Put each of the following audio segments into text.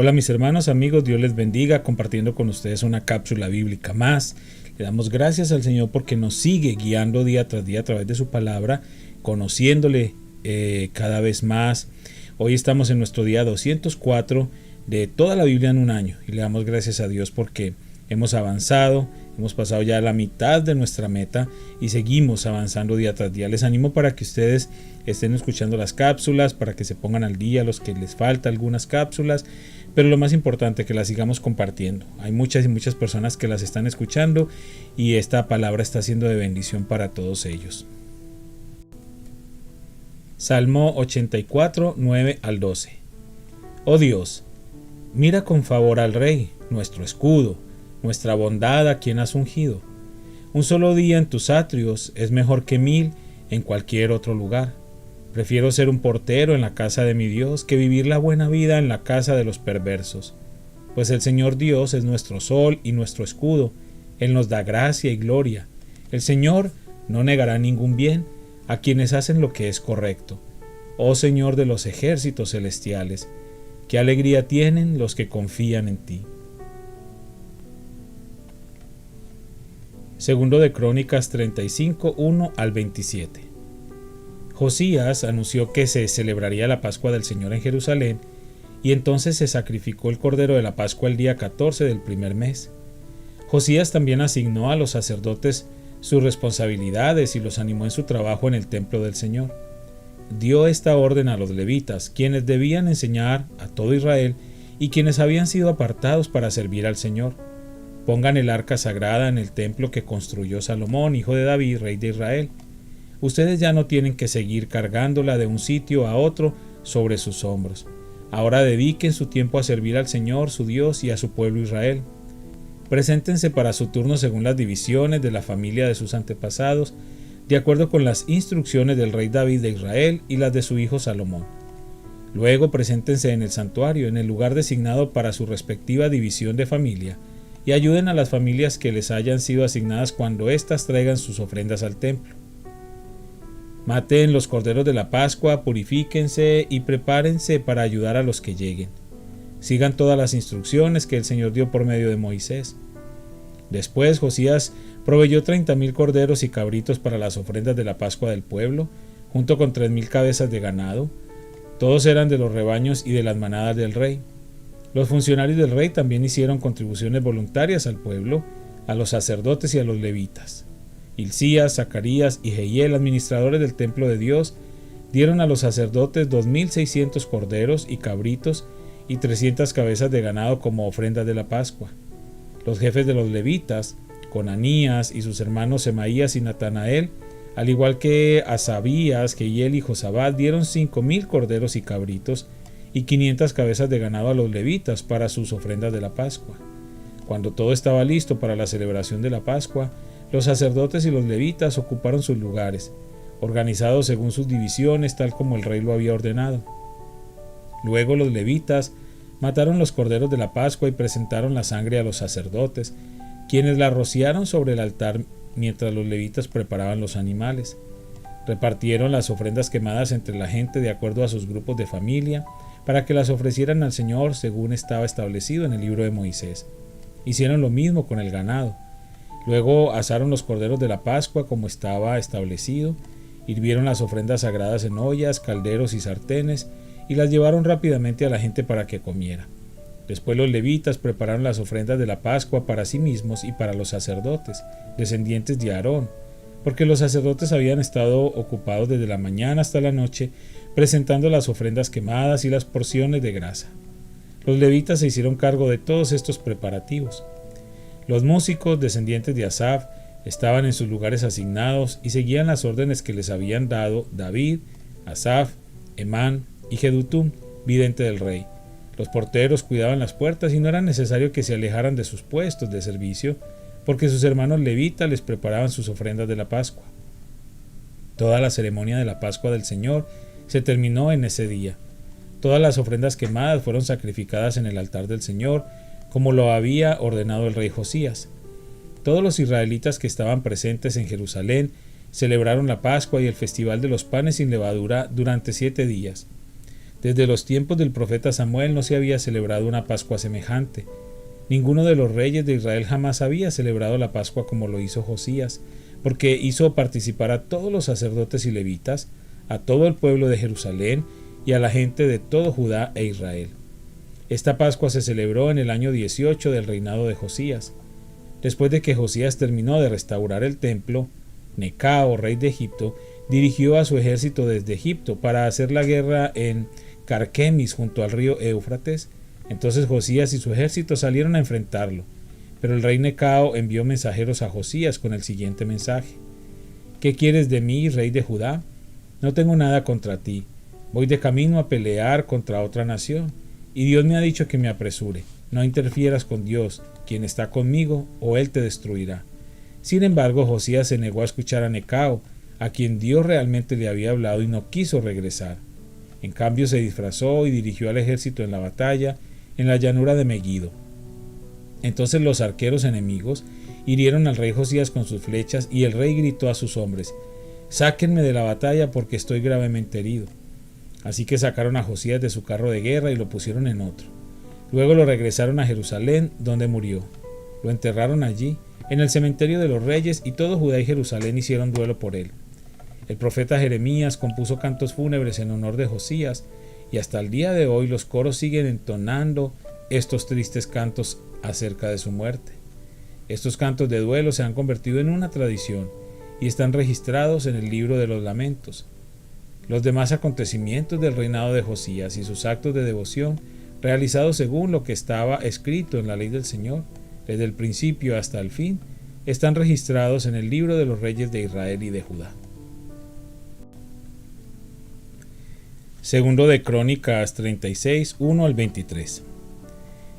Hola mis hermanos, amigos, Dios les bendiga, compartiendo con ustedes una cápsula bíblica más. Le damos gracias al Señor porque nos sigue guiando día tras día a través de su palabra, conociéndole cada vez más. Hoy estamos en nuestro día 204 de toda la Biblia en un año y le damos gracias a Dios porque hemos avanzado, hemos pasado ya la mitad de nuestra meta y seguimos avanzando día tras día. Les animo para que ustedes estén escuchando las cápsulas, para que se pongan al día los que les falta algunas cápsulas, pero lo más importante, que las sigamos compartiendo. Hay muchas y muchas personas que las están escuchando y esta palabra está siendo de bendición para todos ellos. Salmo 84, 9 al 12. Oh Dios, mira con favor al Rey, nuestro escudo, nuestra bondad a quien has ungido. Un solo día en tus atrios es mejor que 1000 en cualquier otro lugar. Prefiero ser un portero en la casa de mi Dios que vivir la buena vida en la casa de los perversos. Pues el Señor Dios es nuestro sol y nuestro escudo. Él nos da gracia y gloria. El Señor no negará ningún bien a quienes hacen lo que es correcto. Oh Señor de los ejércitos celestiales, qué alegría tienen los que confían en ti. Segundo de Crónicas 35, 1 al 27. Josías anunció que se celebraría la Pascua del Señor en Jerusalén, y entonces se sacrificó el cordero de la Pascua el día 14 del primer mes. Josías también asignó a los sacerdotes sus responsabilidades y los animó en su trabajo en el templo del Señor. Dio esta orden a los levitas, quienes debían enseñar a todo Israel y quienes habían sido apartados para servir al Señor. Pongan el arca sagrada en el templo que construyó Salomón, hijo de David, rey de Israel. Ustedes ya no tienen que seguir cargándola de un sitio a otro sobre sus hombros. Ahora dediquen su tiempo a servir al Señor, su Dios, y a su pueblo Israel. Preséntense para su turno según las divisiones de la familia de sus antepasados, de acuerdo con las instrucciones del rey David de Israel y las de su hijo Salomón. Luego preséntense en el santuario, en el lugar designado para su respectiva división de familia, y ayuden a las familias que les hayan sido asignadas cuando éstas traigan sus ofrendas al templo. Maten los corderos de la Pascua, purifíquense y prepárense para ayudar a los que lleguen. Sigan todas las instrucciones que el Señor dio por medio de Moisés. Después Josías proveyó 30,000 corderos y cabritos para las ofrendas de la Pascua del pueblo, junto con 3,000 cabezas de ganado. Todos eran de los rebaños y de las manadas del rey. Los funcionarios del rey también hicieron contribuciones voluntarias al pueblo, a los sacerdotes y a los levitas. Hilcías, Zacarías y Jehiel, administradores del templo de Dios, dieron a los sacerdotes 2,600 corderos y cabritos y 300 cabezas de ganado como ofrendas de la Pascua. Los jefes de los levitas, Conanías y sus hermanos Semaías y Natanael, al igual que Asabías, Jehiel y Josabad, dieron 5,000 corderos y cabritos y 500 cabezas de ganado a los levitas para sus ofrendas de la Pascua. Cuando todo estaba listo para la celebración de la Pascua, los sacerdotes y los levitas ocuparon sus lugares, organizados según sus divisiones, tal como el rey lo había ordenado. Luego los levitas mataron los corderos de la Pascua y presentaron la sangre a los sacerdotes, quienes la rociaron sobre el altar mientras los levitas preparaban los animales. Repartieron las ofrendas quemadas entre la gente de acuerdo a sus grupos de familia, para que las ofrecieran al Señor según estaba establecido en el libro de Moisés. Hicieron lo mismo con el ganado. Luego asaron los corderos de la Pascua como estaba establecido, hirvieron las ofrendas sagradas en ollas, calderos y sartenes, y las llevaron rápidamente a la gente para que comiera. Después los levitas prepararon las ofrendas de la Pascua para sí mismos y para los sacerdotes, descendientes de Aarón, porque los sacerdotes habían estado ocupados desde la mañana hasta la noche presentando las ofrendas quemadas y las porciones de grasa. Los levitas se hicieron cargo de todos estos preparativos. Los músicos, descendientes de Asaf, estaban en sus lugares asignados y seguían las órdenes que les habían dado David, Asaf, Emán y Jedutum, vidente del rey. Los porteros cuidaban las puertas y no era necesario que se alejaran de sus puestos de servicio, porque sus hermanos levitas les preparaban sus ofrendas de la Pascua. Toda la ceremonia de la Pascua del Señor se terminó en ese día. Todas las ofrendas quemadas fueron sacrificadas en el altar del Señor, como lo había ordenado el rey Josías. Todos los israelitas que estaban presentes en Jerusalén celebraron la Pascua y el festival de los panes sin levadura durante 7 días. Desde los tiempos del profeta Samuel no se había celebrado una Pascua semejante. Ninguno de los reyes de Israel jamás había celebrado la Pascua como lo hizo Josías, porque hizo participar a todos los sacerdotes y levitas, a todo el pueblo de Jerusalén y a la gente de todo Judá e Israel. Esta Pascua se celebró en el año 18 del reinado de Josías. Después de que Josías terminó de restaurar el templo, Necao, rey de Egipto, dirigió a su ejército desde Egipto para hacer la guerra en Carquemis junto al río Éufrates. Entonces Josías y su ejército salieron a enfrentarlo, pero el rey Necao envió mensajeros a Josías con el siguiente mensaje: ¿Qué quieres de mí, rey de Judá? No tengo nada contra ti. Voy de camino a pelear contra otra nación, y Dios me ha dicho que me apresure. No interfieras con Dios, quien está conmigo, o Él te destruirá. Sin embargo, Josías se negó a escuchar a Necao, a quien Dios realmente le había hablado, y no quiso regresar. En cambio, se disfrazó y dirigió al ejército en la batalla en la llanura de Meguido. Entonces los arqueros enemigos hirieron al rey Josías con sus flechas, y el rey gritó a sus hombres: «Sáquenme de la batalla porque estoy gravemente herido». Así que sacaron a Josías de su carro de guerra y lo pusieron en otro. Luego lo regresaron a Jerusalén, donde murió. Lo enterraron allí, en el cementerio de los reyes, y todo Judá y Jerusalén hicieron duelo por él. El profeta Jeremías compuso cantos fúnebres en honor de Josías, y hasta el día de hoy los coros siguen entonando estos tristes cantos acerca de su muerte. Estos cantos de duelo se han convertido en una tradición y están registrados en el libro de los lamentos. Los demás acontecimientos del reinado de Josías y sus actos de devoción, realizados según lo que estaba escrito en la ley del Señor, desde el principio hasta el fin, están registrados en el libro de los reyes de Israel y de Judá. Segundo de Crónicas 36, 1 al 23.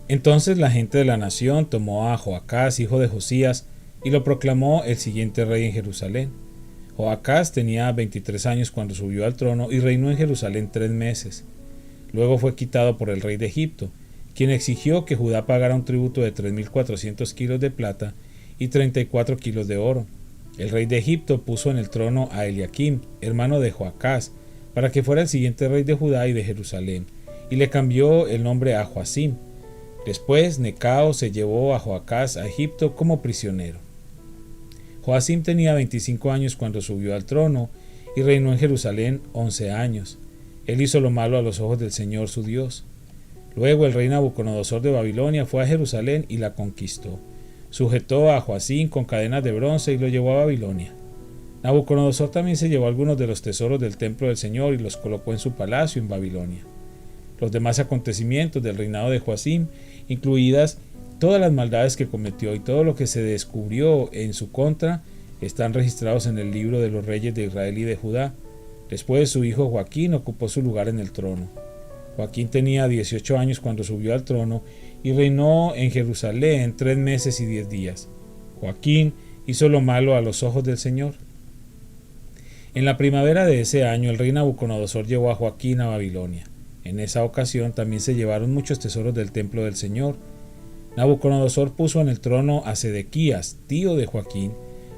Entonces la gente de la nación tomó a Joacás, hijo de Josías, y lo proclamó el siguiente rey en Jerusalén. Joacás tenía 23 años cuando subió al trono y reinó en Jerusalén 3 meses. Luego fue quitado por el rey de Egipto, quien exigió que Judá pagara un tributo de 3.400 kilos de plata y 34 kilos de oro. El rey de Egipto puso en el trono a Eliakim, hermano de Joacás, para que fuera el siguiente rey de Judá y de Jerusalén, y le cambió el nombre a Joacim. Después Necao se llevó a Joacás a Egipto como prisionero. Joacim tenía 25 años cuando subió al trono y reinó en Jerusalén 11 años. Él hizo lo malo a los ojos del Señor su Dios. Luego el rey Nabucodonosor de Babilonia fue a Jerusalén y la conquistó. Sujetó a Joacim con cadenas de bronce y lo llevó a Babilonia. Nabucodonosor también se llevó algunos de los tesoros del templo del Señor y los colocó en su palacio en Babilonia. Los demás acontecimientos del reinado de Joacim, incluidas todas las maldades que cometió y todo lo que se descubrió en su contra, están registrados en el libro de los reyes de Israel y de Judá. Después su hijo Joaquín ocupó su lugar en el trono. Joaquín tenía 18 años cuando subió al trono y reinó en Jerusalén 3 meses y 10 días. Joaquín hizo lo malo a los ojos del Señor. En la primavera de ese año el rey Nabucodonosor llevó a Joaquín a Babilonia. En esa ocasión también se llevaron muchos tesoros del templo del Señor. Nabucodonosor puso en el trono a Sedequías, tío de Joaquín,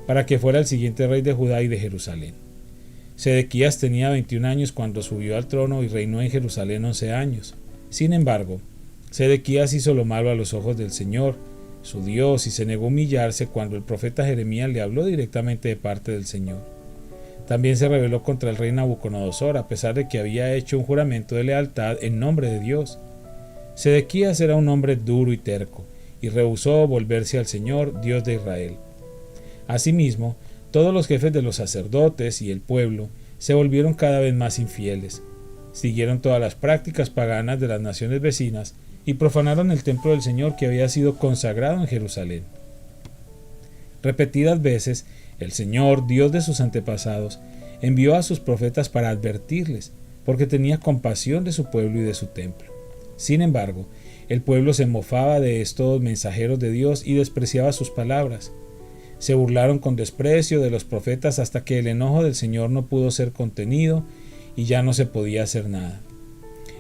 para que fuera el siguiente rey de Judá y de Jerusalén. Sedequías tenía 21 años cuando subió al trono y reinó en Jerusalén 11 años. Sin embargo, Sedequías hizo lo malo a los ojos del Señor, su Dios, y se negó a humillarse cuando el profeta Jeremías le habló directamente de parte del Señor. También se rebeló contra el rey Nabucodonosor, a pesar de que había hecho un juramento de lealtad en nombre de Dios. Sedequías era un hombre duro y terco, y rehusó volverse al Señor, Dios de Israel. Asimismo, todos los jefes de los sacerdotes y el pueblo se volvieron cada vez más infieles. Siguieron todas las prácticas paganas de las naciones vecinas y profanaron el templo del Señor que había sido consagrado en Jerusalén. Repetidas veces, el Señor, Dios de sus antepasados, envió a sus profetas para advertirles, porque tenía compasión de su pueblo y de su templo. Sin embargo, el pueblo se mofaba de estos mensajeros de Dios y despreciaba sus palabras. Se burlaron con desprecio de los profetas hasta que el enojo del Señor no pudo ser contenido y ya no se podía hacer nada.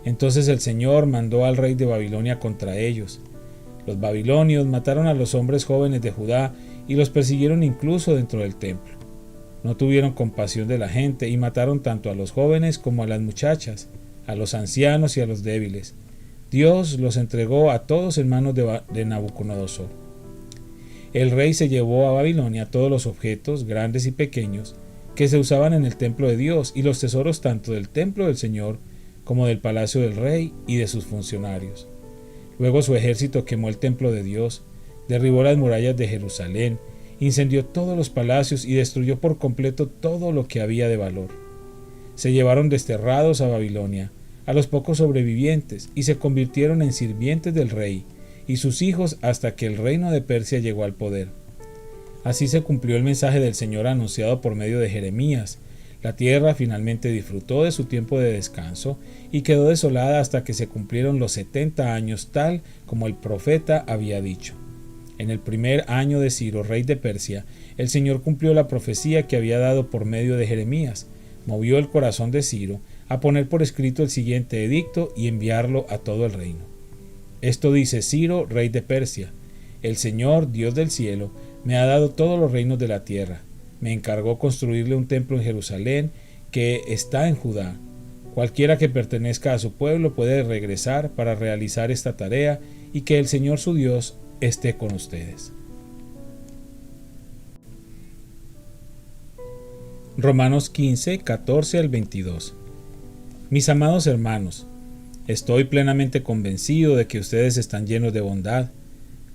Entonces el Señor mandó al rey de Babilonia contra ellos. Los babilonios mataron a los hombres jóvenes de Judá y los persiguieron incluso dentro del templo. No tuvieron compasión de la gente y mataron tanto a los jóvenes como a las muchachas. a los ancianos y a los débiles. Dios los entregó a todos en manos de Nabucodonosor. El rey se llevó a Babilonia todos los objetos, grandes y pequeños, que se usaban en el templo de Dios, y los tesoros tanto del templo del Señor como del palacio del rey y de sus funcionarios. Luego su ejército quemó el templo de Dios, derribó las murallas de Jerusalén, incendió todos los palacios y destruyó por completo todo lo que había de valor. Se llevaron desterrados a Babilonia a los pocos sobrevivientes y se convirtieron en sirvientes del rey y sus hijos hasta que el reino de Persia llegó al poder. Así se cumplió el mensaje del Señor anunciado por medio de Jeremías. La tierra finalmente disfrutó de su tiempo de descanso y quedó desolada hasta que se cumplieron los 70 años, tal como el profeta había dicho. En el primer año de Ciro, rey de Persia, el Señor cumplió la profecía que había dado por medio de Jeremías. Movió el corazón de Ciro a poner por escrito el siguiente edicto y enviarlo a todo el reino. Esto dice Ciro, rey de Persia: el Señor, Dios del cielo, me ha dado todos los reinos de la tierra. Me encargó construirle un templo en Jerusalén, que está en Judá. Cualquiera que pertenezca a su pueblo puede regresar para realizar esta tarea, y que el Señor su Dios esté con ustedes. Romanos 15, 14 al 22. Mis amados hermanos, estoy plenamente convencido de que ustedes están llenos de bondad.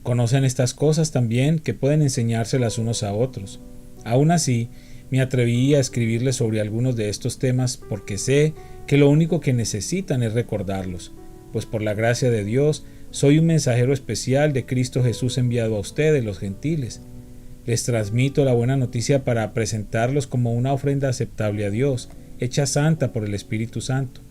Conocen estas cosas también, que pueden enseñárselas unos a otros. Aún así, me atreví a escribirles sobre algunos de estos temas porque sé que lo único que necesitan es recordarlos, pues por la gracia de Dios soy un mensajero especial de Cristo Jesús enviado a ustedes, los gentiles. Les transmito la buena noticia para presentarlos como una ofrenda aceptable a Dios, hecha santa por el Espíritu Santo.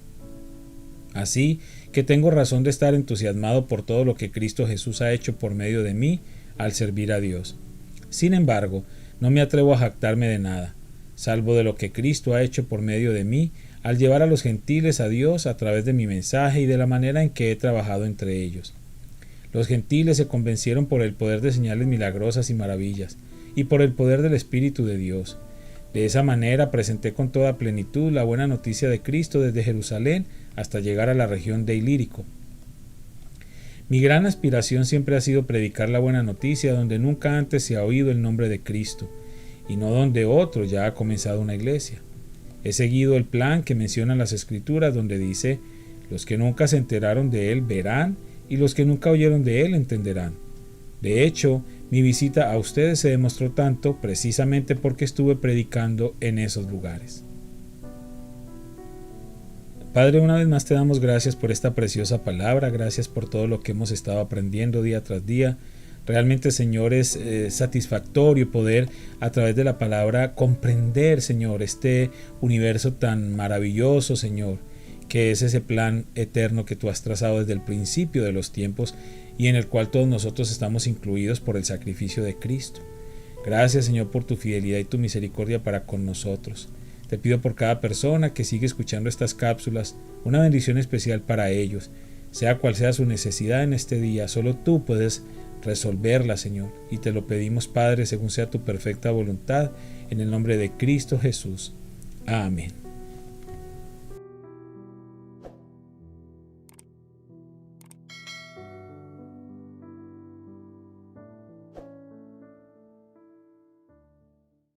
Así que tengo razón de estar entusiasmado por todo lo que Cristo Jesús ha hecho por medio de mí al servir a Dios. Sin embargo, no me atrevo a jactarme de nada, salvo de lo que Cristo ha hecho por medio de mí al llevar a los gentiles a Dios a través de mi mensaje y de la manera en que he trabajado entre ellos. Los gentiles se convencieron por el poder de señales milagrosas y maravillas, y por el poder del Espíritu de Dios. De esa manera presenté con toda plenitud la buena noticia de Cristo desde Jerusalén hasta llegar a la región de Ilírico. Mi gran aspiración siempre ha sido predicar la buena noticia donde nunca antes se ha oído el nombre de Cristo, y no donde otro ya ha comenzado una iglesia. He seguido el plan que mencionan las Escrituras, donde dice: los que nunca se enteraron de él verán, y los que nunca oyeron de él entenderán. De hecho, mi visita a ustedes se demostró tanto precisamente porque estuve predicando en esos lugares. Padre, una vez más te damos gracias por esta preciosa palabra, gracias por todo lo que hemos estado aprendiendo día tras día. Realmente, Señor, es satisfactorio poder a través de la palabra comprender, Señor, este universo tan maravilloso, Señor, que es ese plan eterno que tú has trazado desde el principio de los tiempos y en el cual todos nosotros estamos incluidos por el sacrificio de Cristo. Gracias, Señor, por tu fidelidad y tu misericordia para con nosotros. Te pido por cada persona que sigue escuchando estas cápsulas, una bendición especial para ellos. Sea cual sea su necesidad en este día, solo tú puedes resolverla, Señor. Y te lo pedimos, Padre, según sea tu perfecta voluntad, en el nombre de Cristo Jesús. Amén.